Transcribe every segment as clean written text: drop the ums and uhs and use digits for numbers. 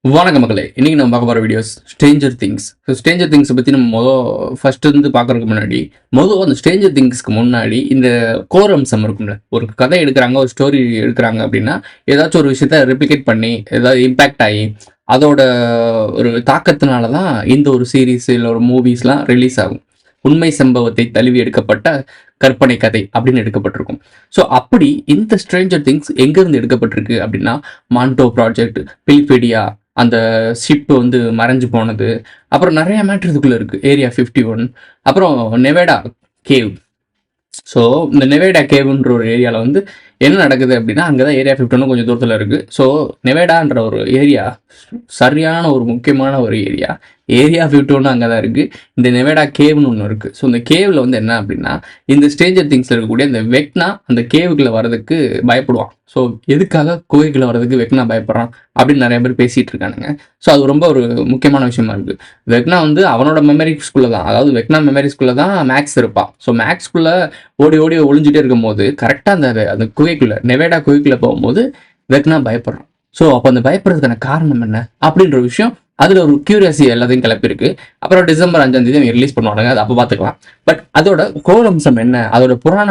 வணக்கம் மக்களே, இன்னைக்கு நம்ம பார்க்க போகிற videos stranger things. So stranger திங்ஸை பற்றி நம்ம ஃபர்ஸ்ட் இருந்து பார்க்கறதுக்கு முன்னாடி அந்த ஸ்ட்ரேஞ்சர் திங்ஸ்க்கு முன்னாடி இந்த கோர் அம்சம் இருக்கும்ல. ஒரு கதை எடுக்கிறாங்க, ஒரு ஸ்டோரி எடுக்கிறாங்க அப்படின்னா ஏதாச்சும் ஒரு விஷயத்த ரெப்ளிகேட் பண்ணி ஏதாவது இம்பேக்ட் ஆகி அதோட ஒரு தாக்கத்தினால தான் இந்த ஒரு சீரீஸ் இல்லை ஒரு மூவிஸ்லாம் ரிலீஸ் ஆகும். உண்மை சம்பவத்தை தழுவி எடுக்கப்பட்ட கற்பனை கதை அப்படின்னு எடுக்கப்பட்டிருக்கும். ஸோ அப்படி இந்த ஸ்ட்ரேஞ்சர் திங்ஸ் எங்கேருந்து எடுக்கப்பட்டிருக்கு அப்படின்னா, மாண்டோ ப்ராஜெக்ட், பிலிபீடியா, அந்த ஷிப் மறைஞ்சு போனது, அப்புறம் நிறைய மேட்ரு இதுக்குள்ளே இருக்குது. ஏரியா 51, அப்புறம் நெவேடா கேவ். ஸோ இந்த நெவேடா கேவ்ன்ற ஒரு ஏரியாவில் என்ன நடக்குது அப்படின்னா, அங்கே தான் ஏரியா 51 கொஞ்சம் தூரத்தில் இருக்குது. ஸோ நெவேடான்ற ஒரு ஏரியா சரியான ஒரு முக்கியமான ஒரு ஏரியா 51 அங்கே தான் இருக்குது. இந்த நெவேடா கேவ்னு ஒன்று இருக்குது. ஸோ இந்த கேவில் என்ன அப்படின்னா, இந்த ஸ்ட்ரேஞ்சர் திங்ஸில் இருக்கக்கூடிய இந்த வெக்னா அந்த கேவுக்குள்ளே வரதுக்கு பயப்படுவான். ஸோ எதுக்காக குகைக்குள்ளே வரதுக்கு வெக்னா பயப்படுறான் அப்படின்னு நிறைய பேர் பேசிகிட்டு இருக்கானுங்க. ஸோ அது ரொம்ப ஒரு முக்கியமான விஷயமா இருக்குது. வெக்னா அவனோட மெமரிஸ்குள்ளே தான், அதாவது வெக்னா மெமரிஸ்குள்ளே தான் மேக்ஸ் இருப்பான். ஸோ மேக்ஸ்குள்ளே ஓடி ஓடி ஒளிஞ்சிட்டே இருக்கும் போது கரெக்டாக அந்த குகைக்குள்ளே நெவேடா குகைக்குள்ளே போகும்போது வெக்னா பயப்படுறான். ஸோ அப்போ அந்த பயப்படுறதுக்கான காரணம் என்ன அப்படின்ற விஷயம் அதில் ஒரு கியூரியாசி எல்லாத்தையும் கிளப்பிருக்கு. அப்புறம் டிசம்பர் 5 ரிலீஸ் பண்ணுவாங்க, அது அப்போ பார்த்துக்கலாம். பட் அதோட கோலம்சம் என்ன, அதோட புராண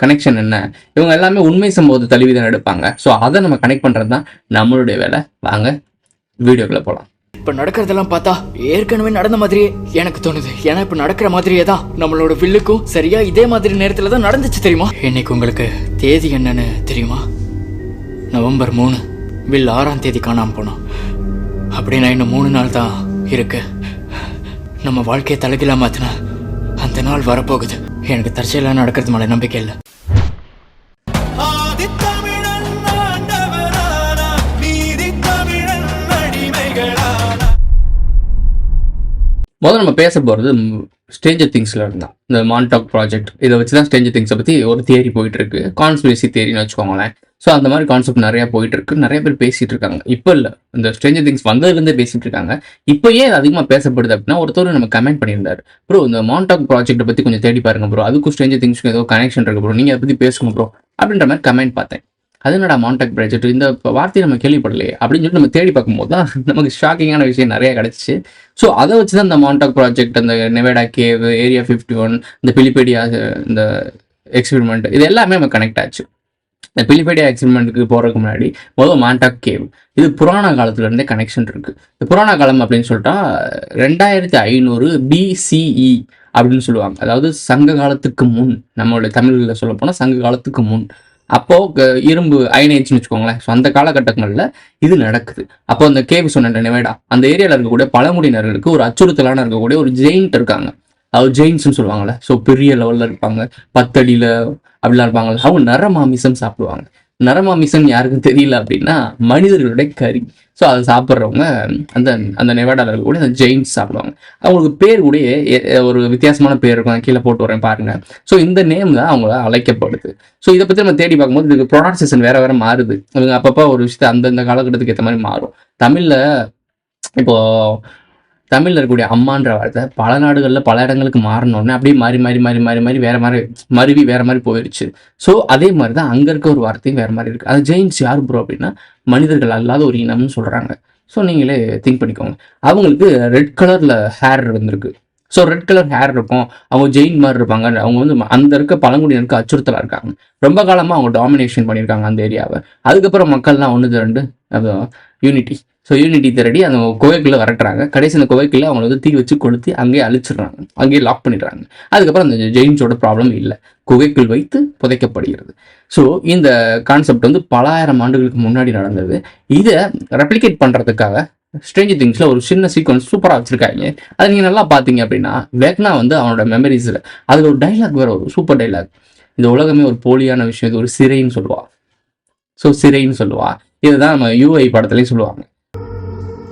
கனெக்ஷன் என்ன, இவங்க எல்லாமே உண்மை சம்பவத்தை தழுவி தான் எடுப்பாங்க. ஸோ அதை நம்ம கனெக்ட் பண்ணுறது தான் நம்மளுடைய வேலை. வாங்க வீடியோக்குள்ளே போகலாம். இப்போ நடக்கிறதெல்லாம் பார்த்தா ஏற்கனவே நடந்த மாதிரியே எனக்கு தோணுது. ஏன்னா இப்போ நடக்கிற மாதிரியே தான் நம்மளோட வில்லுக்கும் சரியா இதே மாதிரி நேரத்தில் தான் நடந்துச்சு தெரியுமா. இன்னைக்கு உங்களுக்கு தேதி என்னன்னு தெரியுமா? நவம்பர் 3, வில் 6ஆம் தேதி காணாமல் போனோம். அப்படின்னா இன்னும் 3 நாள் தான் இருக்கு. நம்ம வாழ்க்கையை தலைகீழா மாத்தின அந்த நாள் வரப்போகுது. எனக்கு தற்செயலாக நடக்கிறது மேலே நம்பிக்கை இல்லை. முதல்ல நம்ம பேச போகிறது ஸ்ட்ரேஞ்சர் திங்ஸில் இருந்தால் இந்த மான்டாக் ப்ராஜெக்ட். இதை வச்சு தான் ஸ்ட்ரேஞ்சர் திங்ஸை பற்றி ஒரு தியரி போயிட்டு இருக்கு, கான்ஸ்பிரசி தியரின்னு வச்சுக்கோங்களேன். ஸோ அந்த மாதிரி கான்செப்ட் நிறையா போயிட்டு இருக்கு, நிறைய பேர் பேசிட்டு இருக்காங்க. இப்போ இல்லை, இந்த ஸ்ட்ரேஞ்சர் திங்ஸ் வந்ததுலேருந்தே பேசிட்டு இருக்காங்க. இப்போ ஏன் அதிகமாக பேசப்படுது அப்படின்னா, ஒருத்தர் நம்ம கமெண்ட் பண்ணியிருந்தாரு, ப்ரோ இந்த மான்டாக் ப்ராஜெக்ட்டை பற்றி கொஞ்சம் தேடி பாருங்க ப்ரோ, அதுக்கும் ஸ்ட்ரேஞ்சர் திங்ஸ்க்கும் ஏதோ கனெக்ஷன் இருக்கு ப்ரோ, நீங்கள் அதை பற்றி பேசுங்க ப்ரோ அப்படின்ற மாதிரி கமெண்ட் பார்த்தேன். அது என்னடா மான்டாக் ப்ராஜெக்ட், இந்த வார்த்தையை நம்ம கேள்விப்படலையே அப்படின்னு சொல்லிட்டு நம்ம தேடி பார்க்கும்போது தான் நமக்கு ஷாக்கிங்கான விஷயம் நிறைய கிடச்சிச்சு. ஸோ அதை வச்சு தான் இந்த மான்டாக் ப்ராஜெக்ட், அந்த நெவேடா கேவ், ஏரியா 51, இந்த பிலிபீடியா, இந்த எக்ஸ்பெரிமெண்ட், இது எல்லாமே நம்ம கனெக்ட் ஆச்சு. இந்த பிலிபீடியா எக்ஸ்பெரிமெண்ட்டுக்கு போகிறதுக்கு முன்னாடி மான்டாக் கேவ், இது புராண காலத்துலேருந்தே கனெக்ஷன் இருக்குது. இந்த புராண காலம் அப்படின்னு சொல்லிட்டா 2500 BCE அப்படின்னு சொல்லுவாங்க. அதாவது சங்க காலத்துக்கு முன், நம்மளுடைய தமிழில் சொல்ல போனால் சங்க காலத்துக்கு முன். அப்போது இரும்பு அயனேஜ்னு வச்சுக்கோங்களேன். ஸோ அந்த காலகட்டங்களில் இது நடக்குது. அப்போ அந்த கேவ் சொன்ன நெவேடா, அந்த ஏரியாவில் இருக்கக்கூடிய பழங்குடியினர்களுக்கு ஒரு அச்சுறுத்தலான இருக்கக்கூடிய ஒரு ஜெயின்ட் இருக்காங்க. அதாவது ஜெயின்ஸ்னு சொல்லுவாங்கள்ல. ஸோ பெரிய லெவலில் இருப்பாங்க, 10 அடியில் அப்படிலாம் இருப்பாங்க. அவங்க நரமாமிசம் சாப்பிடுவாங்க. நரமாமிசம் யாருக்கும் தெரியல அப்படின்னா மனிதர்களுடைய கறி. ஸோ அதை சாப்பிட்றவங்க அந்த அந்த நெவேடாவில் இருக்கக்கூடிய அந்த ஜெயின்ஸ் சாப்பிடுவாங்க. அவங்களுக்கு பேர் கூட ஒரு வித்தியாசமான பேர் இருக்கும், கீழே போட்டு வரேன் பாருங்க. ஸோ இந்த நேம் தான் அவங்கள அழைக்கப்படுது. ஸோ இதை பற்றி நம்ம தேடி பார்க்கும்போது இதுக்கு ப்ரொனன்சியேஷன் வேற வேற மாறுது. அவங்க அப்பப்போ ஒரு விஷயத்தை அந்தந்த காலகட்டத்துக்கு ஏற்ற மாதிரி மாறும். தமிழில் இருக்கக்கூடிய அம்மான்ற வார்த்தை பல நாடுகளில் பல இடங்களுக்கு மாறினோடனே அப்படியே மாறி மாறி மாறி மாறி மாறி வேற மாதிரி மருவி வேற மாதிரி போயிடுச்சு. ஸோ அதே மாதிரி தான் அங்கே இருக்க ஒரு வார்த்தையும் வேற மாதிரி இருக்குது. அது ஜெயின்ஸ் யார் ப்ரோ அப்படின்னா மனிதர்கள் அல்லாத ஒரு இனம்னு சொல்கிறாங்க. ஸோ நீங்களே திங்க் பண்ணிக்கோங்க. அவங்களுக்கு ரெட் கலரில் ஹேர் இருந்திருக்கு. ஸோ ரெட் கலர் ஹேர் இருக்கும், அவங்க ஜெயின் மாதிரி இருப்பாங்க. அவங்க அந்த இருக்க பழங்குடியினருக்கு அச்சுறுத்தலாக இருக்காங்க. ரொம்ப காலமாக அவங்க டாமினேஷன் பண்ணியிருக்காங்க அந்த ஏரியாவை. அதுக்கப்புறம் மக்கள்லாம் ஒன்று திரண்டு யூனிட்டி. ஸோ யூனிட்டி திரடி அந்த குகைக்குள்ளே வரட்டுறாங்க. கடைசி அந்த குகைக்குள்ளே அவங்களை தீ வச்சு கொளுத்தி அங்கேயே அழிச்சிடுறாங்க, அங்கேயே லாக் பண்ணிடுறாங்க. அதுக்கப்புறம் அந்த ஜெயின்ஸோட ப்ராப்ளம் இல்லை, குகைக்குள் வைத்து புதைக்கப்படுகிறது. ஸோ இந்த கான்செப்ட் பல ஆயிரம் ஆண்டுகளுக்கு முன்னாடி நடந்தது. இதை ரெப்ளிகேட் பண்ணுறதுக்காக ஸ்ட்ரேஞ்சர் திங்ஸில் ஒரு சின்ன சீக்வன்ஸ் சூப்பராக வச்சுருக்காங்க. அதை நீங்கள் நல்லா பார்த்தீங்க அப்படின்னா, வெக்னா அவனோட மெமரிஸில் அதில் ஒரு டைலாக் வேறு, ஒரு சூப்பர் டைலாக். இந்த உலகமே ஒரு போலியான விஷயம், இது ஒரு சிறைன்னு சொல்லுவா. ஸோ சிறைன்னு சொல்லுவா. இதுதான் நம்ம UI படத்துலையும் சொல்லுவாங்க.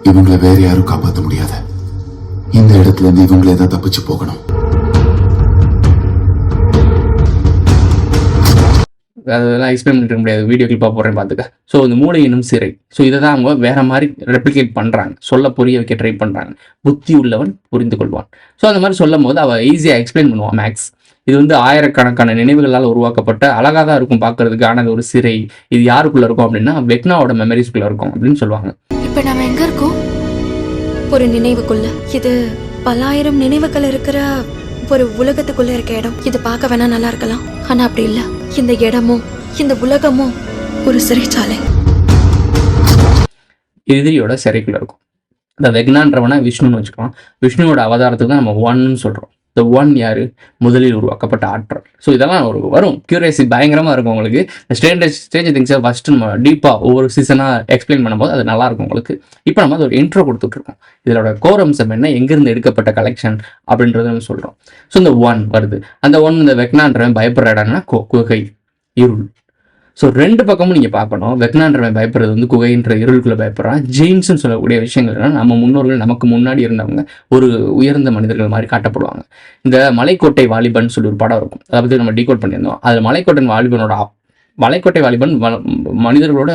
இவங்களை வேற யாரும் காப்பாற்ற முடியாது, இந்த இடத்துல இருந்து இவங்களே தான் தப்பிச்சு போகணும். அதெல்லாம் எக்ஸ்பிளைன் பண்ணிட்டு முடியாது, வீடியோ கிளிப்பாக போடுறேன் பார்த்துக்க. ஸோ இந்த மூளை எனும் சிறை. ஸோ இதை தான் அவங்க வேற மாதிரி ரெப்ளிகேட் பண்ணுறாங்க, சொல்ல புரிய வைக்க ட்ரை பண்ணுறாங்க. புத்தி உள்ளவன் புரிந்து கொள்வான். ஸோ அந்த மாதிரி சொல்லும் போது அவள் ஈஸியாக எக்ஸ்பிளைன் பண்ணுவான் மேக்ஸ். இது ஆயிரக்கணக்கான நினைவுகளால் உருவாக்கப்பட்ட அழகாக தான் இருக்கும் பார்க்கறதுக்கு. ஆனால் ஒரு சிறை, இது யாருக்குள்ள இருக்கும் அப்படின்னா வெக்னாவோட மெமரிஸ்குள்ள இருக்கும் அப்படின்னு சொல்லுவாங்க. இப்ப நாம எங்க இருக்கோம்? ஒரு நினைவுக்குள்ள. இது பல்லாயிரம் நினைவுகள் இருக்கிற ஒரு உலகத்துக்குள்ள இருக்க இடம். இது பார்க்க வேணா நல்லா இருக்கலாம், ஆனா அப்படி இல்ல. இந்த இடமும் இந்த உலகமும் ஒரு சிறைச்சாலை. எதிரியோட சிறைக்குள்ள இருக்கும். இந்த வெக்னான்றவனை விஷ்ணுன்னு வச்சுக்கலாம். விஷ்ணுவோட அவதாரத்துக்கு தான் நம்ம ஒன்னு சொல்றோம். இந்த ஒன் யாரு? முதலில் உருவாக்கப்பட்ட ஆற்றல். ஸோ இதெல்லாம் ஒரு வரும் கியூரியாசி பயங்கரமா இருக்கும் உங்களுக்கு. ஸ்ட்ரேஞ்சர் திங்ஸை ஃபர்ஸ்ட் நம்ம டீப்பா ஒவ்வொரு சீசனா எக்ஸ்பிளைன் பண்ணும்போது அது நல்லா இருக்கும் உங்களுக்கு. இப்போ நம்ம அது ஒரு இன்ட்ரோ கொடுத்துட்டு இருக்கோம். இதோட கோர் அம்சம் என்ன, எங்கிருந்து எடுக்கப்பட்ட கலெக்ஷன் அப்படின்றத நம்ம சொல்றோம். ஸோ இந்த ஒன் வருது. அந்த ஒன் இந்த வெக்னான்றவன் பயப்படுற இடம்னா குகை, இருள். ஸோ ரெண்டு பக்கமும் நீங்கள் பார்க்கணும். வெக்னான்றவன் பயப்படுறது வந்து குகைன்ற இருளுக்குள்ள பயப்படுறான். ஜெயின்ஸ்னு சொல்லக்கூடிய விஷயங்கள்னா நம்ம முன்னோர்கள் நமக்கு முன்னாடி இருந்தவங்க ஒரு உயர்ந்த மனிதர்கள் மாதிரி காட்டப்படுவாங்க. இந்த மலைக்கோட்டை வாலிபன் சொல்லி ஒரு படம் இருக்கும், அதை பற்றி நம்ம டீகோட் பண்ணியிருந்தோம். அதில் மலைக்கோட்டை வாலிபன் மனிதர்களோட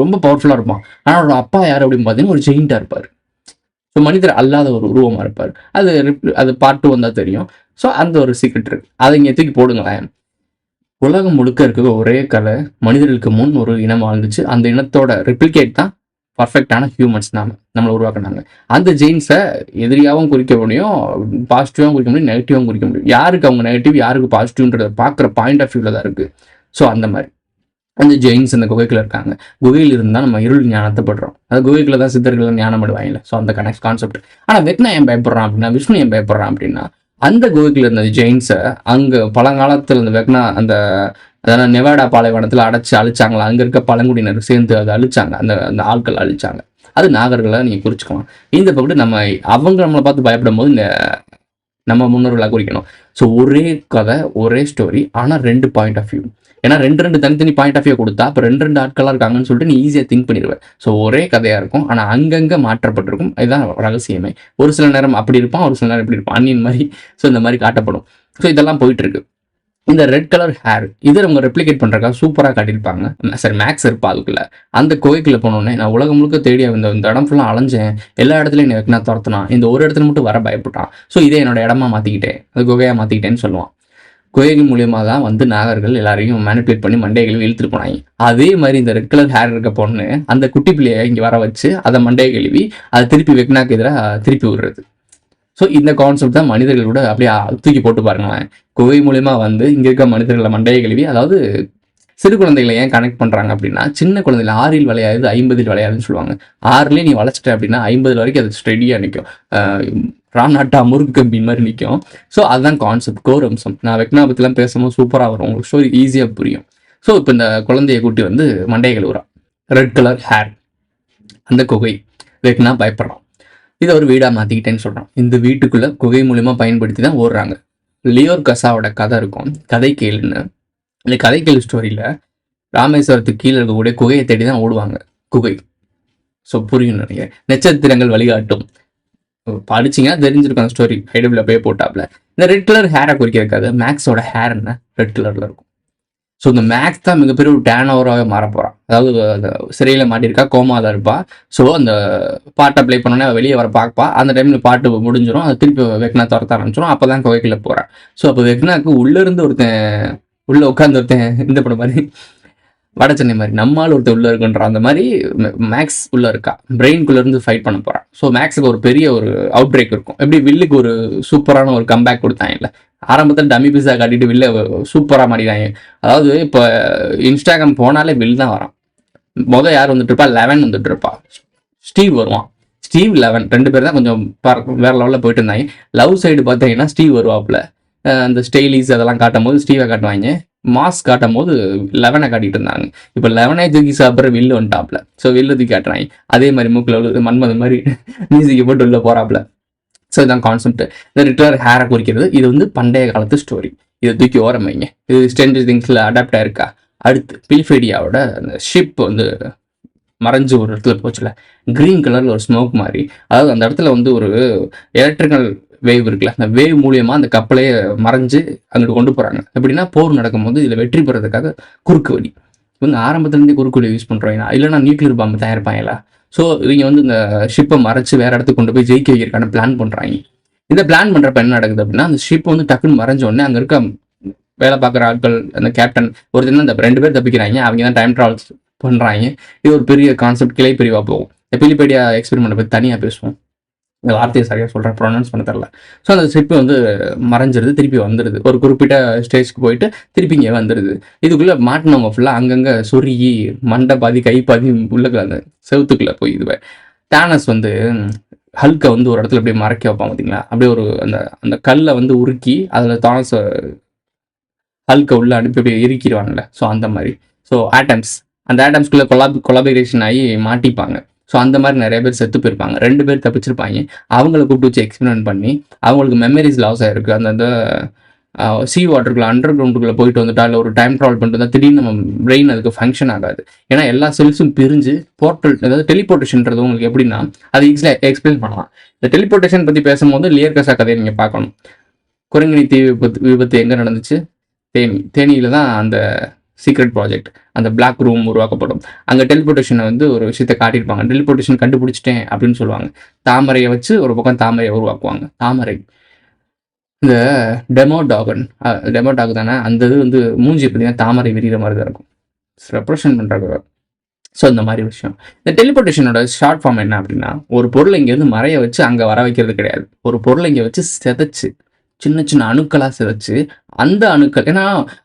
ரொம்ப பவர்ஃபுல்லாக இருப்பான். ஆனால் அவரோட அப்பா யார் அப்படின்னு பார்த்தீங்கன்னா ஒரு ஜெயின்ட்டாக இருப்பார். ஸோ மனிதர் அல்லாத ஒரு உருவமாக இருப்பார். அது பாட்டு வந்தால் தெரியும். ஸோ அந்த ஒரு சீக்ரெட் இருக்கு, அதை இங்கே தூக்கி போடுங்களேன். உலகம் முழுக்க இருக்க ஒரே கலை, மனிதர்களுக்கு முன் ஒரு இனம் வாழ்ந்துச்சு. அந்த இனத்தோட ரிப்ளிகேட் தான் பர்ஃபெக்டான ஹியூமன்ஸ் நம்மளை உருவாக்குனாங்க. அந்த ஜெயின்ஸை எதிரியாகவும் குறிக்க முடியும், பாசிட்டிவாகவும் குறிக்க முடியும், நெகட்டிவாகவும் குறிக்க முடியும். யாருக்கு அவங்க நெகட்டிவ், யாருக்கு பாசிட்டிவ்ன்றத பார்க்குற பாயிண்ட் ஆஃப் வியூவில் தான் இருக்குது. ஸோ அந்த மாதிரி அந்த ஜெயின்ஸ் அந்த குகைக்குள்ள இருக்காங்க. குகையில் இருந்தால் நம்ம இருள் ஞானத்தை படுறோம். அது குகைக்குள்ள தான் சித்தர்கள் ஞானம் படுவாங்கல்ல. ஸோ அந்த கான்செப்ட். ஆனால் வெக்னா ஏன் பயப்படுறான் அப்படின்னா, விஷ்ணு ஏன் பயப்படுறான் அப்படின்னா, அந்த குகைக்குள்ள இருந்த ஜெயின்ஸை அங்கே பழங்காலத்தில் இந்த வெக்னா அதாவது நெவாடா பாலைவனத்தில் அழிச்சாங்களா. அங்கே இருக்க பழங்குடியினர் சேர்ந்து அதை அழிச்சாங்க, அந்த ஆட்கள் அழிச்சாங்க. அது நாகர்களை நீங்கள் குறிச்சுக்கலாம். இந்த பக்கம் நம்மளை பார்த்து பயப்படும் போது நம்ம முன்னோர்களாக குறிக்கணும். ஸோ ஒரே கதை, ஒரே ஸ்டோரி, ஆனால் ரெண்டு பாயிண்ட் ஆஃப் வியூ. ஏன்னா ரெண்டு தனித்தனி பாயிண்ட் ஆஃப் வியூ கொடுத்தா அப்போ ரெண்டு ஆட்களாக இருக்காங்கன்னு சொல்லிட்டு நீ ஈஸியாக திங்க் பண்ணிடுவேன். ஸோ ஒரே கதையாக இருக்கும், ஆனால் அங்கங்கே மாற்றப்பட்டிருக்கும். இதுதான் ரகசியமே. ஒரு சில நேரம் அப்படி இருப்பான், ஒரு சில நேரம் இப்படி இருப்பான், அன்னியன் மாதிரி. ஸோ இந்த மாதிரி காட்டப்படும். ஸோ இதெல்லாம் போயிட்டு இருக்கு. இந்த ரெட் கலர் ஹேர் இதை அவங்க ரெப்ளிகேட் பண்ணுறக்கா சூப்பராக காட்டியிருப்பாங்க. சரி, மேக்ஸ் இருப்பா அதுக்குள்ள. அந்த கோயிலுக்குள்ள போனோடனே நான் உலகம் முழுக்க தேடி இந்த இடம் ஃபுல்லாக அலைஞ்சேன், எல்லா இடத்துலையும் எனக்கு நான் துரத்துனான், இந்த ஒரு இடத்துல மட்டும் வர பயப்பட்டான். ஸோ இதை என்னோட இடமா மாற்றிக்கிட்டேன், அது குகையாக மாற்றிக்கிட்டேன்னு சொல்லுவான். குகைகள் மூலியமாக தான் வந்து நாகர்கள் எல்லாரையும் மேனிபுலேட் பண்ணி மண்டையை இழுத்துட்டு போனாங்க. அதே மாதிரி இந்த ரெட் கலர் ஹேர் இருக்க பொண்ணு அந்த குட்டி பிள்ளையை இங்கே வர வச்சு அதை மண்டையை கழுவி அதை திருப்பி வெக்னாக்கு எதிராக திருப்பி விடுறது. ஸோ இந்த கான்செப்ட் தான் மனிதர்களோட அப்படியே தூக்கி போட்டு பாருங்களேன். குகை மூலியமா வந்து இங்கே இருக்க மனிதர்களை மண்டையை கழுவி, அதாவது சிறு குழந்தைகளை ஏன் கனெக்ட் பண்ணுறாங்க அப்படின்னா, சின்ன குழந்தைகள் 6 விளையாது 50 விளையாதுன்னு சொல்லுவாங்க. 6 நீ வளைச்சிட்ட அப்படின்னா 50 வரைக்கும் அது ஸ்டெடியாக நிற்கும், ராம்நாட்டா முறுக்கு கம்பி மாதிரி நிற்கும். ஸோ அதுதான் கான்செப்ட், கோர் அம்சம். நான் வெக்னா பற்றிலாம் பேசும்போது சூப்பராக வரும், உங்களுக்கு ஸ்டோரி ஈஸியாக புரியும். ஸோ இப்போ இந்த குழந்தையை கூட்டி வந்து மண்டையை கழுவுறான். ரெட் கலர் ஹேர், அந்த குகை. வெக்னா பயப்படுறான், இதை ஒரு வீடாக மாற்றிக்கிட்டேன்னு சொல்கிறான். இந்த வீட்டுக்குள்ளே குகை மூலிமா பயன்படுத்தி தான் ஓடுறாங்க. லியோர் கசாவோட கதை இருக்கும், கதை கேளுன்னு. இந்த கதை கேளு ஸ்டோரியில் ராமேஸ்வரத்துக்கு கீழே இருக்கக்கூடிய குகையை தேடி தான் ஓடுவாங்க. குகை ஸோ புரியும் நினைக்கிறேன். நட்சத்திரங்கள் வழிகாட்டும், படிச்சிங்கன்னா தெரிஞ்சிருக்கும் அந்த ஸ்டோரி. ஐடபிள்யூ போய் போட்டாப்ல. இந்த ரெட் கலர் ஹேரை குறிக்கிறதுக்காக மேக்ஸோட ஹேர் என்ன ரெட் கலரில் இருக்கும். ஸோ இந்த மேக்ஸ் தான் மிகப்பெரிய ஒரு டேன் ஓவராகவே மாற போகிறான். அதாவது அந்த சிறையில் மாட்டியிருக்கா, கோமாவில் இருப்பா. ஸோ அந்த பாட்டை ப்ளே பண்ணோன்னே வெளியே வர பார்ப்பா. அந்த டைமில் பாட்டு முடிஞ்சிடும், அது திருப்பி வெக்னா துரத்த ஆரம்பிச்சிடும். அப்போ தான் குகைக்குள்ள போகிறான். ஸோ அப்போ வெக்னாக்கு உள்ளேருந்து உள்ளே உட்காந்து ஒருத்தன் இந்த படம் மாதிரி வட சென்னை மாதிரி நம்மால் ஒருத்தர் உள்ளே இருக்குன்ற அந்த மாதிரி மேக்ஸ் உள்ளே இருக்கா, பிரெயின்குள்ளேருந்து ஃபைட் பண்ண போகிறான். ஸோ மேக்ஸுக்கு ஒரு பெரிய ஒரு அவுட் பிரேக் இருக்கும். எப்படி வில்லுக்கு ஒரு சூப்பரான ஒரு கம்பேக் கொடுத்தாங்க இல்லை, ஆரம்பத்தில் டம்மி பீஸா காட்டிட்டு வில்ல சூப்பராக மாட்டிட்டாங்க. அதாவது இப்போ இன்ஸ்டாகிராம் போனாலே வில் தான் வரான். யார் வந்துட்டு இருப்பா, 11 வந்துட்டு இருப்பா, ஸ்டீவ் வருவான். ஸ்டீவ் 11 2 பேர் தான் கொஞ்சம் வேற லெவலில் போயிட்டு இருந்தாங்க. லவ் சைடு பார்த்தீங்கன்னா ஸ்டீவ் வருவாப்புல. அந்த ஸ்டைலிஸ் அதெல்லாம் காட்டும் போது ஸ்டீவை காட்டுவாங்க, மாஸ்க் காட்டும் போது 11 காட்டிட்டு இருந்தாங்க. இப்போ 11 தூக்கி சாப்பிட்ற வில்லு வந்துட்டாப்ல. ஸோ வில்லு தூக்கி காட்டுறாங்க. அதே மாதிரி மூக்கில் மன்மது மாதிரி மியூசிக்கை போட்டு உள்ள போறாப்புல. ஸோ இதுதான் கான்செப்ட். இந்த ரிட்டர் ஹேரை குறிக்கிறது. இது வந்து பண்டைய காலத்து ஸ்டோரி. இதை தூக்கி ஓரம் வைங்க. இது ஸ்ட்ரேஞ்சர் திங்ஸில் அடாப்ட் ஆயிருக்கா. அடுத்து பில்ஃபேடியாவோட அந்த ஷிப் வந்து மறைஞ்சு ஒரு இடத்துல போச்சுல, கிரீன் கலரில் ஒரு ஸ்மோக் மாதிரி. அதாவது அந்த இடத்துல வந்து ஒரு எலக்ட்ரிக்கல் வேவ் இருக்குல்ல, அந்த வேவ் மூலியமாக அந்த கப்பலையே மறைஞ்சு அங்கிட்டு கொண்டு போகிறாங்க. எப்படின்னா போர் நடக்கும்போது இதில் வெற்றி பெறதுக்காக குறுக்கு வழி. இவங்க ஆரம்பத்துலேருந்தே குறுக்கு வழி யூஸ் பண்ணுறாங்க. இல்லைனா நியூக்ளியர் பாம்பு தயாரிப்பாங்களா. ஸோ இவங்க வந்து இந்த ஷிப்பை மறைச்சு வேற இடத்துக்கு கொண்டு போய் ஜெயிக்க வைக்கிறதுக்கான பிளான் பண்ணுறாங்க. இந்த பிளான் பண்ணுறப்ப என்ன நடக்குது அப்படின்னா, அந்த ஷிப் வந்து டக்குன்னு மறைஞ்ச உடனே அங்கே இருக்க வேலை பார்க்குற ஆட்கள், அந்த கேப்டன் ஒருத்தர் அந்த 2 பேர் தப்பிக்கிறாங்க. அவங்க தான் டைம் ட்ராவல்ஸ் பண்ணுறாங்க. இது ஒரு பெரிய கான்செப்ட், கிளை பிரிவாக போகும். இந்த பிலிபேடியா எக்ஸ்பெரிமெண்ட்டை பற்றி தனியாக பேசுவோம். இந்த வார்த்தையை சரியாக சொல்கிறேன், ப்ரொனவுன்ஸ் பண்ண தெரில. ஸோ அந்த ஸ்ட்ரிப்பு வந்து மறைஞ்சிருது, திருப்பி வந்துடுது. ஒரு குறிப்பிட்ட ஸ்டேஜ்க்கு போயிட்டு திருப்பி இங்கே வந்துடுது. இதுக்குள்ளே மாட்டினவங்க ஃபுல்லாக அங்கங்கே சொருகி மண்டை பாதி கை பாதி உள்ள அந்த செவுத்துக்குள்ளே போய் இதுவே. தானஸ் வந்து ஹல்கை வந்து ஒரு இடத்துல அப்படியே மறைக்க வைப்பான் பார்த்தீங்களா, அப்படியே ஒரு அந்த அந்த கல்லை வந்து உருக்கி அதில் தானஸ் ஹல்கை உள்ள அனுப்பி அப்படியே இறுக்கிடுவாங்கல்ல. ஸோ அந்த மாதிரி. ஸோ ஆட்டம்ஸ், அந்த ஆட்டம்ஸ்குள்ளே கொலாபரேஷன் ஆகி மாட்டிப்பாங்க. ஸோ அந்த மாதிரி நிறைய பேர் செத்து போயிருப்பாங்க. 2 பேர் தப்பிச்சிருப்பாங்க. அவங்கள கூப்பிட்டு வச்சு எக்ஸ்பெரிமெண்ட் பண்ணி அவங்களுக்கு மெமரிஸ் லாஸ் ஆகிருக்கு. அந்த சி வாட்டருக்குள்ள அண்டர் கிரவுண்டுக்குள்ளே போயிட்டு வந்துட்டா இல்லை ஒரு டைம் ட்ராவல் பண்ணிட்டு வந்தால் திடீர்னு நம்ம பிரெயின் அதுக்கு ஃபங்க்ஷன் ஆகாது. ஏன்னா எல்லா செல்ஸும் பிரிஞ்சு போர்ட்டல், அதாவது டெலிபோர்ட்டேஷன்றது உங்களுக்கு எப்படின்னா அது ஈஸியாக எக்ஸ்பிளைன் பண்ணலாம். இந்த டெலிபோர்ட்டேஷன் பற்றி பேசும்போது லியர்கசா கதையை நீங்கள் பார்க்கணும். குரங்கிணி தீ விபத்து எங்கே நடந்துச்சு? தேனியில் தான் அந்த சீக்ரெட் ப்ராஜெக்ட், அந்த பிளாக் ரூம் உருவாக்கப்படும். அங்கே டெலிபோர்ட்டேஷனை வந்து ஒரு விஷயத்தை காட்டியிருப்பாங்க. டெலிபோர்ட்டேஷன் கண்டுபிடிச்சிட்டேன் அப்படின்னு சொல்லுவாங்க. தாமரையை வச்சு ஒரு பக்கம் தாமரையை உருவாக்குவாங்க. தாமரை இந்த டெமோடாக் தானே, அந்த இது வந்து மூஞ்சி பார்த்தீங்கன்னா தாமரை விரிகிற மாதிரி தான் இருக்கும், ரெப்ரசன்ட் பண்ணுறாங்க. ஸோ இந்த மாதிரி விஷயம். இந்த டெலிபோர்ட்டேஷனோட ஷார்ட் ஃபார்ம் என்ன அப்படின்னா, ஒரு பொருளை இங்கேருந்து மறைய வச்சு அங்கே வர வைக்கிறது கிடையாது. ஒரு பொருளை இங்கே வச்சு சிதைச்சு சின்ன சின்ன அணுக்களாக சிதைச்சு அந்த அணுக்கள், ஏன்னா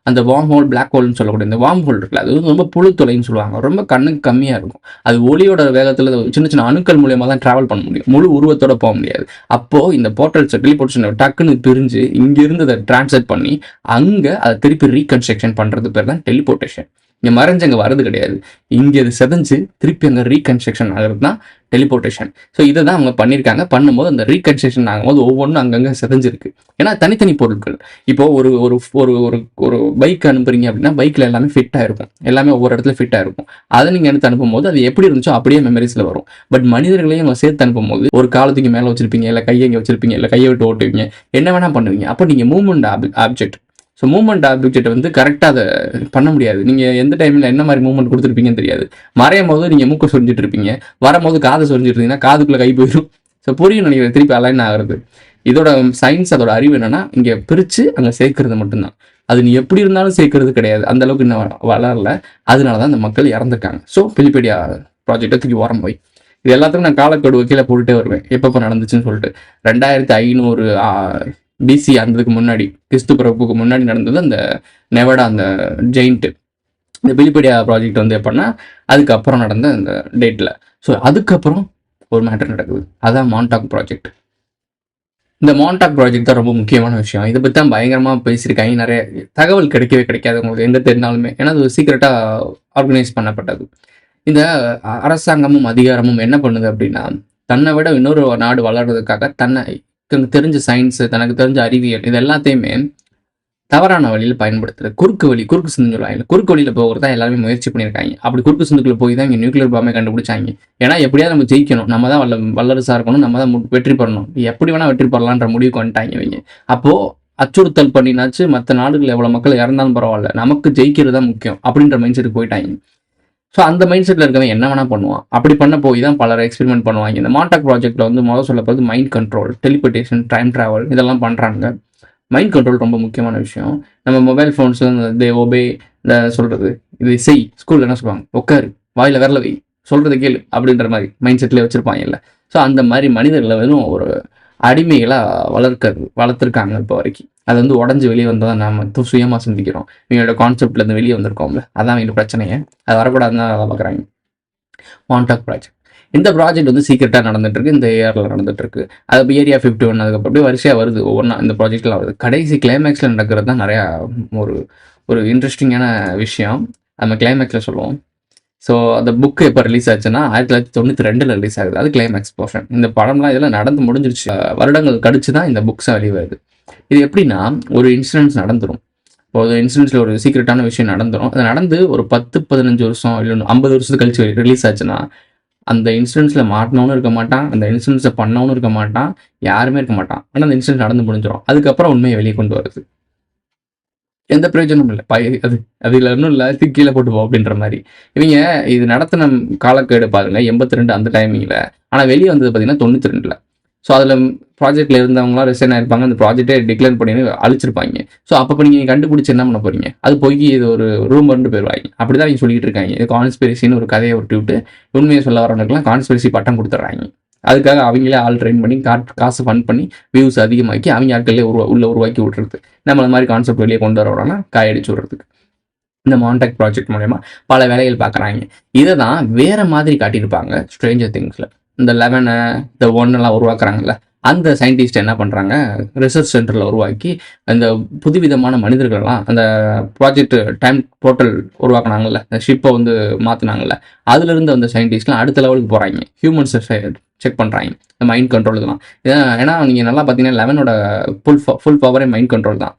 அந்த வார்ம் ஹோல், பிளாக் ஹோல்னு சொல்லக்கூடிய இந்த வார்ம் ஹோல் இருக்குல்ல, அது வந்து ரொம்ப புழுத்துளைன்னு சொல்லுவாங்க. ரொம்ப கண்ணுக்கு கம்மியாக இருக்கும். அது ஒளியோட வேகத்தில் சின்ன சின்ன அணுக்கள் மூலியமாக தான் ட்ராவல் பண்ண முடியும், முழு உருவத்தோட போக முடியாது. அப்போது இந்த போர்ட்டல்ஸ் டெலிபோர்ட்டேஷன் டக்குன்னு பிரிஞ்சு இங்கிருந்து அதை டிரான்ஸ்லேட் பண்ணி அங்கே அதை திருப்பி ரீகன்ஸ்ட்ரக்ஷன் பண்ணுறது பேர் தான் டெலிபோர்ட்டேஷன். இங்கே மறைஞ்சு அங்கே வர்றது கிடையாது. இங்கே அது செதஞ்சு திருப்பி அங்கே ரீகன்ஸ்ட்ரக்ஷன் ஆகிறது தான் டெலிபோர்ட்டேஷன். ஸோ இதை தான் அவங்க பண்ணியிருக்காங்க. பண்ணும்போது அந்த ரீகன்ஸ்ட்ரக்ஷன் ஆகும்போது ஒவ்வொன்றும் அங்கங்கே செதஞ்சிருக்கு. ஏன்னா தனித்தனி பொருட்கள். இப்போது ஒரு ஒரு ஒரு ஒரு ஒரு பைக் அனுப்புறீங்க அப்படின்னா பைக்கில் எல்லாமே ஃபிட்டாக இருக்கும், எல்லாமே ஒவ்வொரு இடத்துல ஃபிட்டாக இருக்கும். அதை நீங்கள் எடுத்து அனுப்பும்போது அது எப்படி இருந்துச்சோ அப்படியே மெமரிஸில் வரும். பட் மனிதர்களையும் நம்ம சேர்த்து அனுப்பும்போது ஒரு காலத்துக்கு மேலே வச்சிருப்பீங்க, இல்லை கையை இங்கே வச்சிருப்பீங்க, இல்லை கையை விட்டு ஓட்டுவீங்க, என்ன வேணால் பண்ணுவீங்க. அப்போ நீங்கள் movement object, so movement object வந்து கரெக்டாக அதை பண்ண முடியாது. நீங்கள் எந்த டைமில் என்ன மாதிரி மூவ்மெண்ட் கொடுத்துருப்பீங்கன்னு தெரியாது. மறையும் போது நீங்கள் மூக்கை சொரிஞ்சிட்டு இருப்பீங்க, வரும்போது காதை சொரிஞ்சிட்டு இருந்தீங்கன்னா காதுக்குள்ளே கை போயிடும். ஸோ புரியும் நினைக்கிறேன் திருப்பி அலைன் ஆகிறது. இதோட சயின்ஸ், அதோட அறிவு என்னன்னா இங்கே பிரித்து அங்கே சேர்க்கறது மட்டும்தான். அது நீ எப்படி இருந்தாலும் சேர்க்கறது கிடையாது. அந்த அளவுக்கு இன்னும் வளரல. அதனால தான் இந்த மக்கள் இறந்துருக்காங்க. ஸோ பிலிபேடியா ப்ராஜெக்டை தூக்கி ஓரம் போய் இது எல்லாத்துக்கும் நான் காலக்கெடு கீழே போட்டுட்டே வருவேன், எப்பப்போ நடந்துச்சுன்னு சொல்லிட்டு. 2500 BC அந்ததுக்கு முன்னாடி, கிறிஸ்து பிறப்புக்கு முன்னாடி நடந்தது அந்த நெவடா அந்த ஜெயிண்ட்டு. இந்த பிலிபேடியா ப்ராஜெக்ட் வந்து எப்படின்னா அதுக்கப்புறம் நடந்த அந்த டேட்டில். ஸோ அதுக்கப்புறம் ஒரு மேட்டர் நடக்குது, அதான் மான்டாக் ப்ராஜெக்ட். இந்த மான்டாக் ப்ராஜெக்ட் தான் ரொம்ப முக்கியமான விஷயம். இதை பற்றி தான் பயங்கரமாக பேசியிருக்காங்க. நிறைய தகவல் கிடைக்கவே கிடைக்காது உங்களுக்கு எங்கே தெரிஞ்சாலுமே, ஏன்னா அது சீக்கிரட்டாக ஆர்கனைஸ் பண்ணப்பட்டது. இந்த அரசாங்கமும் அதிகாரமும் என்ன பண்ணுது அப்படின்னா, தன்னை விட இன்னொரு நாடு வளர்றதுக்காக தனக்கு தெரிஞ்ச சயின்ஸு, தனக்கு தெரிஞ்ச அறிவியல், இது எல்லாத்தையுமே தவறான வழியில் பயன்படுத்துறது. குறுக்கு சிந்து சொல்லுவாங்க, குறுக்கு வழியில் போகிறது தான் எல்லாருமே முயற்சி பண்ணியிருக்காங்க. அப்படி குறுக்கு சிந்துக்குள்ளே போய் தான் இங்கே நியூக்ளியர் பாம்பை கண்டுபிடிச்சாங்க. ஏன்னா எப்படியாவது நம்ம ஜெயிக்கணும், நம்ம தான் வல்லரசாக இருக்கணும், நம்ம தான் வெற்றி பெறணும், எப்படி வேணால் வெற்றி பெறலான்ற முடிவுக்கு வந்துட்டாங்க இவங்க. அப்போது அச்சுறுத்தல் பண்ணினாச்சு மற்ற நாடுகள் எவ்வளோ மக்கள் இறந்தாலும் பரவாயில்ல, நமக்கு ஜெயிக்கிறது தான் முக்கியம் அப்படின்ற மைண்ட் செட்டுக்கு போயிட்டாங்க. ஸோ அந்த மைண்ட் செட்டில் இருக்கவன் என்ன வேணால் பண்ணுவான். அப்படி பண்ண போய் தான் பலர் எக்ஸ்பெரிமெண்ட் பண்ணுவாங்க. இந்த மான்டாக் ப்ராஜெக்ட்டில் வந்து முதல் சொல்லப்படுறது mind control, teleportation, time travel, இதெல்லாம் பண்ணுறாங்க. மைண்ட் கண்ட்ரோல் ரொம்ப முக்கியமான விஷயம். நம்ம மொபைல் ஃபோன்ஸில் இந்த ஒபே, இந்த சொல்கிறது இது செய், ஸ்கூலில் என்ன சொல்லுவாங்க, உட்காரு, வாயில் விரல வை, சொல்கிறது கேளு அப்படின்ற மாதிரி மைண்ட் செட்டில் வச்சுருப்பாங்கல்ல. ஸோ அந்த மாதிரி மனிதர்களை வெறும் ஒரு அடிமைகளாக வளர்த்துருக்காங்க இப்போ வரைக்கும். அது வந்து உடஞ்சி வெளியே வந்தால் தான் நம்ம சுயமாக சிந்திக்கிறோம். இவங்களோட கான்செப்ட்லேருந்து வெளியே வந்திருக்கோம்ல, அதான் அவங்களோட பிரச்சனையை. அது வரக்கூடாதுன்னு தான் அதை பார்க்குறாங்க. மான்டாக் ப்ராஜெக்ட், இந்த ப்ராஜெக்ட் வந்து சீக்கிரட்டாக நடந்துட்டுருக்கு, இந்த ஏரியாவில் நடந்துட்டுருக்கு. அது ஏரியா 51 அதுக்கப்புறம் அப்படியே வரிசையாக வருது, ஒவ்வொன்றா இந்த ப்ராஜெக்ட்லாம் வருது. கடைசி கிளைமேக்ஸில் நடக்கிறது தான் நிறையா ஒரு இன்ட்ரெஸ்டிங்கான விஷயம். நம்ம கிளைமேக்ஸில் சொல்லுவோம். ஸோ அந்த புக்கு எப்போ ரிலீஸ் ஆச்சுன்னா 1992 ரிலீஸ் ஆகுது. அது கிளைமேக்ஸ் போர்ஷன். இந்த படம்லாம் இதெல்லாம் நடந்து முடிஞ்சிருச்சு, வருடங்கள் கழிச்சு தான் இந்த புக்ஸாக வெளியே வருது. இது எப்படின்னா, ஒரு இன்சிடென்ட்ஸ் நடந்துடும். ஒரு இன்சிடென்ட்ஸில் ஒரு சீக்ரெட்டான விஷயம் நடந்துடும். அது நடந்து ஒரு 10-15 வருஷம் இல்லை 50 வருஷத்துக்கு கழிச்சு ரிலீஸ் ஆச்சுன்னா அந்த இன்சிடென்ட்ஸில் மாட்டினவனும் இருக்க மாட்டான், அந்த இன்சிடென்ட்ஸை பண்ணவனும் இருக்க மாட்டான், யாருமே இருக்க மாட்டான். ஆனால் அந்த இன்சிடென்ட் நடந்து முடிஞ்சிடும். அதுக்கப்புறம் உண்மையை வெளியே கொண்டு வருது. எந்த பிரயோஜனமும் இல்லை. அதில் இன்னும் இல்லை, கீழே போட்டு அப்படின்ற மாதிரி. இவங்க இது நடத்தின காலக்கேடு பாருங்க, 82 அந்த டைமிங்கில். ஆனால் வெளியே வந்தது பார்த்தீங்கன்னா 92. ஸோ அதில் ப்ராஜெக்ட்டில் இருந்தவங்களாம் ரிசைன் ஆயிருப்பாங்க, அந்த ப்ராஜெக்டே டிக்ளேர் பண்ணி அழிச்சிருப்பாங்க. ஸோ அப்போ நீங்கள் கண்டுபிடிச்சி என்ன பண்ண போகிறீங்க? அது போய் இது ஒரு ரூமர்னு போயிடுவாங்க. அப்படி தான் நீங்கள் சொல்லிட்டு இருக்காங்க. இது கான்ஸ்பிரசின்னு ஒரு கதையை ஒட்டி விட்டு உண்மையை சொல்ல வரவங்களுக்குலாம் கான்ஸ்பிரசி பட்டம் கொடுத்துட்றாங்க. அதுக்காக அவங்களே ஆள் ட்ரெயின் பண்ணி காசு ஃபண்ட் பண்ணி வியூஸ் அதிகமாக்கி அவங்க ஆட்களே உருவாக்கி விட்றது. நம்மள மாதிரி கான்செப்ட் வெளியே கொண்டு வரவனா காயடிச்சு விட்றதுக்கு இந்த மான்டெக் ப்ராஜெக்ட் மூலயமா பல வேலைகள் பார்க்குறாங்க. இதை தான் வேற மாதிரி காட்டியிருப்பாங்க ஸ்ட்ரேஞ்சர் திங்ஸில். இந்த 11 இந்த 1 உருவாக்குறாங்கல்ல, அந்த சயின்டிஸ்ட் என்ன பண்ணுறாங்க, ரிசர்ச் சென்டரில் உருவாக்கி அந்த புதுவிதமான மனிதர்கள்லாம் அந்த ப்ராஜெக்ட் டைம் போர்ட்டல் உருவாக்குனாங்கல்ல, அந்த ஷிப்பை வந்து மாற்றினாங்கல்ல, அதுலேருந்து அந்த சயின்டிஸ்ட்லாம் அடுத்த லெவலுக்கு போகிறாங்க. ஹியூமன்ஸை செக் பண்ணுறாங்க, இந்த மைண்ட் கண்ட்ரோல் தான். ஏன்னா நீங்கள் நல்லா பார்த்தீங்கன்னா 11ஓட ஃபுல் பவரே மைண்ட் கண்ட்ரோல் தான்.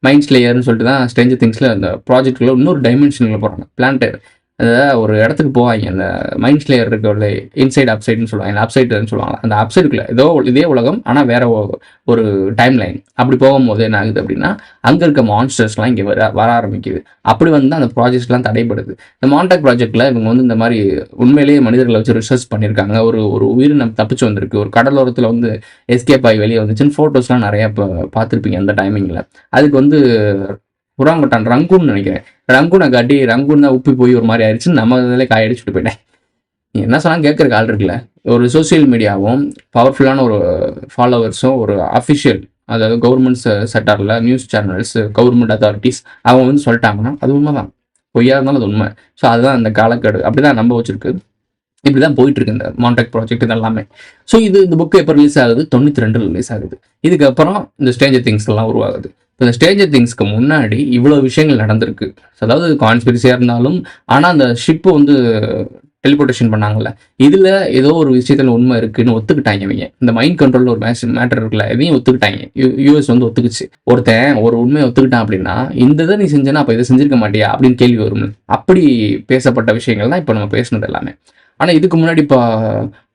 மைண்ட் ஸ்லேயர்னு சொல்லிட்டு தான் ஸ்ட்ரேஞ்சர் திங்ஸில் அந்த ப்ராஜெக்டில் இன்னொரு டைமென்ஷனில் போகிறாங்க. பிளான்ட் அதாவது ஒரு இடத்துக்கு போவாங்க, அந்த மைண்ட் ஸ்லேயர் இருக்க இன்சைட் அப்சைடுன்னு சொல்லுவாங்க, அப்சைடுன்னு சொல்லுவாங்க. அந்த அப்சைடுக்குள்ள இதே உலகம் ஆனால் வேற ஒரு டைம் லைன். அப்படி போகும்போது என்ன ஆகுது அப்படின்னா, அங்கே இருக்க மான்ஸ்டர்ஸ்லாம் இங்கே வர ஆரம்பிக்குது. அப்படி வந்து அந்த ப்ராஜெக்ட்ஸ்லாம் தடைப்படுது. இந்த மான்டெக் ப்ராஜெக்டில் இவங்க வந்து இந்த மாதிரி உண்மையிலேயே மனிதர்களை வச்சு ரிசர்ச் பண்ணியிருக்காங்க. ஒரு உயிரினம் தப்பிச்சு வந்திருக்கு, ஒரு கடலோரத்தில் வந்து எஸ்கேப் ஆகி வெளியே வந்துச்சுன்னு ஃபோட்டோஸ்லாம் நிறையா இப்போ பார்த்துருப்பீங்க அந்த டைமிங்கில். அதுக்கு வந்து உராங்கட்டான் ரங்கூன் நினைக்கிறேன், ரங்கூனை காட்டி ரங்கூன் தான் உப்பி போய் ஒரு மாதிரி ஆயிடுச்சு. நம்ம இதில் காயடிச்சுட்டு போயிட்டேன். என்ன சொன்னால் கேட்குறக்கு ஆள் இருக்குல்ல. ஒரு சோசியல் மீடியாவும் பவர்ஃபுல்லான ஒரு ஃபாலோவர்ஸும் ஒரு அஃபிஷியல், அதாவது கவர்மெண்ட் செக்டாரில் நியூஸ் சேனல்ஸ், கவர்மெண்ட் அத்தாரிட்டிஸ் அவங்க வந்து சொல்லிட்டாங்கன்னா அது உண்மை தான். பொய்யா இருந்தாலும் அது உண்மை. ஸோ அதுதான் அந்த காலக்கெடு, அப்படி தான் நம்ப வச்சிருக்கு. இப்படி தான் போயிட்டு இருக்கு இந்த மான்டெக் ப்ராஜெக்ட் இது எல்லாமே. ஸோ இந்த புக்கு எப்போ ரிலீஸ் ஆகுது? 92 ரிலீஸ் ஆகுது. இதுக்கப்புறம் இந்த ஸ்ட்ரேஞ்சர் திங்ஸ் எல்லாம் உருவாகுது. இந்த ஸ்ட்ரேஞ்சர் திங்ஸ்க்கு முன்னாடி இவ்வளோ விஷயங்கள் நடந்திருக்கு. அதாவது கான்ஸ்பிரசியாக இருந்தாலும், ஆனால் அந்த ஷிப்பு வந்து டெலிபோர்டேஷன் பண்ணாங்கல்ல, இதில் ஏதோ ஒரு விஷயத்தில் உண்மை இருக்குன்னு ஒத்துக்கிட்டாங்க இவங்க. இந்த மைண்ட் கண்ட்ரோல் ஒரு மேட்டர் இருக்குல்ல, இதையும் ஒத்துக்கிட்டாங்க. யூஎஸ் வந்து ஒத்துக்குச்சு. ஒருத்தன் ஒரு உண்மையை ஒத்துக்கிட்டான் அப்படின்னா, இந்த இதை நீ செஞ்சேன்னா அப்போ இதை செஞ்சிருக்க மாட்டியா அப்படின்னு கேள்வி வரும். அப்படி பேசப்பட்ட விஷயங்கள் தான் இப்போ நம்ம பேசுனது எல்லாமே. ஆனால் இதுக்கு முன்னாடி இப்போ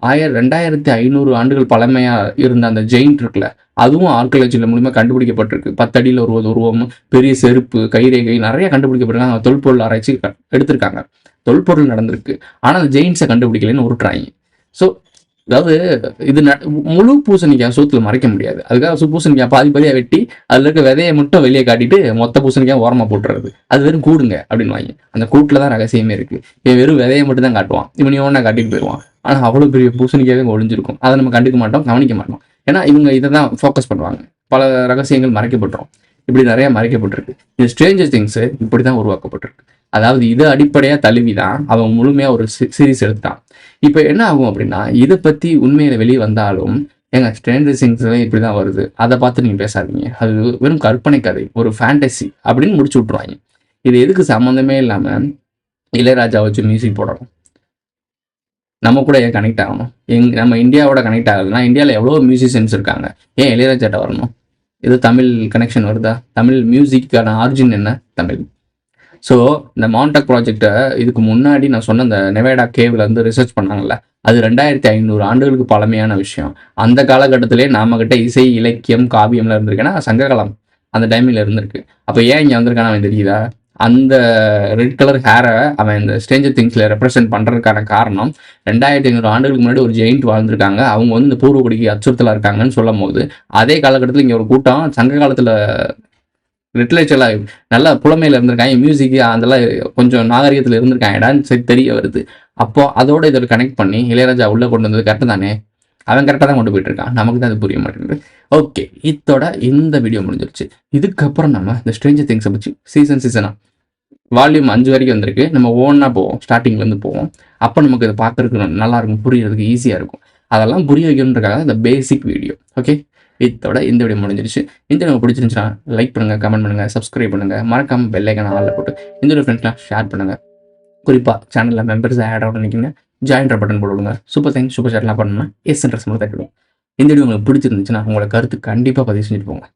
2500 ஆண்டுகள் பழமையாக இருந்த அந்த ஜெயிண்ட் இருக்குல்ல, அதுவும் ஆர்கியாலஜியில் மூலியமாக கண்டுபிடிக்கப்பட்டிருக்கு. 10 அடியில் ஒரு உருவம், பெரிய செருப்பு, கைரேகை நிறைய கண்டுபிடிக்கப்பட்டிருக்காங்க. தொல்பொருள் ஆராய்ச்சி எடுத்திருக்காங்க, தொல்பொருள் நடந்திருக்கு. ஆனால் அந்த ஜெயின்ஸை கண்டுபிடிக்கலன்னு உருட்டுறாங்க. ஸோ அதாவது இது முழு பூசணிக்காய் சூத்துல மறைக்க முடியாது. அதுக்காக பூசணிக்காய் பாதியாக வெட்டி அதில் இருக்க விதையை மட்டும் வெளியே காட்டிட்டு மொத்த பூசணிக்காய் ஓரமாக போட்டுறது. அது வெறும் கூடுங்க அப்படின்னு வாங்கி, அந்த கூட்டில் தான் ரகசியமே இருக்கு. இவன் வெறும் விதையை மட்டும் தான் காட்டுவான், இவன் ஒன்றா காட்டிட்டு போயிடுவான். ஆனால் அவ்வளோ பெரிய பூசணிக்காவே ஒழிஞ்சிருக்கும். அதை நம்ம கண்டுக்க மாட்டோம், கவனிக்க மாட்டோம். ஏன்னா இவங்க இதை தான் ஃபோக்கஸ் பண்ணுவாங்க. பல ரகசியங்கள் மறைக்கப்பட்டுரும். இப்படி நிறைய மறைக்கப்பட்டிருக்கு. இந்த ஸ்ட்ரேஞ்சர் திங்ஸ் இப்படி தான் உருவாக்கப்பட்டிருக்கு. அதாவது இது அடிப்படையாக தழுவி தான் அவன் முழுமையாக ஒரு சீரீஸ் எடுத்தான். இப்போ என்ன ஆகும் அப்படின்னா, இதை பற்றி உண்மையில வெளியே வந்தாலும் ஏங்க ஸ்ட்ரேஞ்சர் திங்ஸ் இப்படி தான் வருது, அதை பார்த்து நீங்கள் பேசாதீங்க, அது வெறும் கற்பனை கதை, ஒரு ஃபேண்டசி அப்படின்னு முடிச்சு விட்ருவாங்க. இது எதுக்கு சம்மந்தமே இல்லாமல் இளையராஜா வச்சு மியூசிக் போடணும், நம்ம கூட ஏன் கனெக்ட் ஆகணும்? நம்ம இந்தியாவோட கனெக்ட் ஆகுதுன்னா இந்தியாவில் எவ்வளோ மியூசிஷியன்ஸ் இருக்காங்க, ஏன் இளையராஜாட்ட வரணும்? இது தமிழ் கனெக்ஷன் வருதா? தமிழ் மியூசிக்கான ஆரிஜின் என்ன? தமிழ். ஸோ இந்த மான்டெக் ப்ராஜெக்டை இதுக்கு முன்னாடி நான் சொன்ன இந்த நெவேடா கேவ்ல இருந்து ரிசர்ச் பண்ணாங்கல்ல, அது 2500 ஆண்டுகளுக்கு பழமையான விஷயம். அந்த காலகட்டத்திலே நாம கிட்ட இசை, இலக்கியம், காவியம்லாம் இருந்திருக்குன்னா சங்ககாலம் அந்த டைமில் இருந்திருக்கு. அப்போ ஏன் இங்கே வந்திருக்கான்னு அவன் தெரியுதா? அந்த ரெட் கலர் ஹேரை அவன் இந்த ஸ்ட்ரேஞ்சர் திங்ஸில் ரெப்ரசென்ட் பண்ணுறதுக்கான காரணம் 2500 ஆண்டுகளுக்கு முன்னாடி ஒரு ஜெயிண்ட் வாழ்ந்துருக்காங்க, அவங்க வந்து இந்த பூர்வகுடிக்கு அச்சுறுத்தலாக இருக்காங்கன்னு சொல்லும் போது, அதே காலகட்டத்தில் இங்கே ஒரு கூட்டம் சங்க காலத்தில் லிட்ரேச்சரில் நல்ல புலமையில் இருந்திருக்காங்க, மியூசிக் அதெல்லாம் கொஞ்சம் நாகரிகத்தில் இருந்திருக்காங்கடான்னு சரி தெரிய வருது. அப்போ அதோட இதில் கனெக்ட் பண்ணி இளையராஜா உள்ளே கொண்டு வந்தது கரெக்டு தானே? அவன் கரெக்டாக தான் கொண்டு போயிட்டு இருக்கான், நமக்கு தான் அது புரிய மாட்டேங்குது. ஓகே, இதோட இந்த வீடியோ முடிஞ்சிருச்சு. இதுக்கப்புறம் நம்ம இந்த ஸ்ட்ரேஞ்சர் திங்ஸை பற்றி சீசனாக வால்யூம் 5 வரைக்கும் வந்திருக்கு. நம்ம ஓனாக போவோம், ஸ்டார்டிங்லேருந்து போவோம். அப்போ நமக்கு இதை பார்க்குறதுக்கு நல்லாயிருக்கும், புரியறதுக்கு ஈஸியாக இருக்கும். அதெல்லாம் புரிய வைக்கணுன்றக்காக இந்த பேசிக் வீடியோ. ஓகே, இதோட இந்த வீடியோ முடிஞ்சிருச்சு. இந்த வீடியோ பிடிச்சிருந்துச்சுன்னா லைக் பண்ணுங்கள், கமெண்ட் பண்ணுங்கள், சப்ஸ்கிரைப் பண்ணுங்கள், மறக்காமல் பெல் ஐக்கான ஆளில் போட்டு இந்த ஃப்ரெண்ட்ஸ்லாம் ஷேர் பண்ணுங்கள். குறிப்பாக சேனலில் மெம்பர்ஸ் ஆட் ஆகணும்னு நினைக்கிங்க, ஜாயின்ட்ர பட்டன் போடுங்க. சூப்பர் தேங்க்ஸ், சூப்பர் சேட்லாம் பண்ணணும்னா எஸ் இன்ட்ரெஸ்ட் மட்டும் தட்டிடுவோம். இந்த வீடியோ உங்களுக்கு பிடிச்சிருந்துச்சுன்னா உங்களோட கருத்து கண்டிப்பாக பதிவு செஞ்சுட்டு போங்க.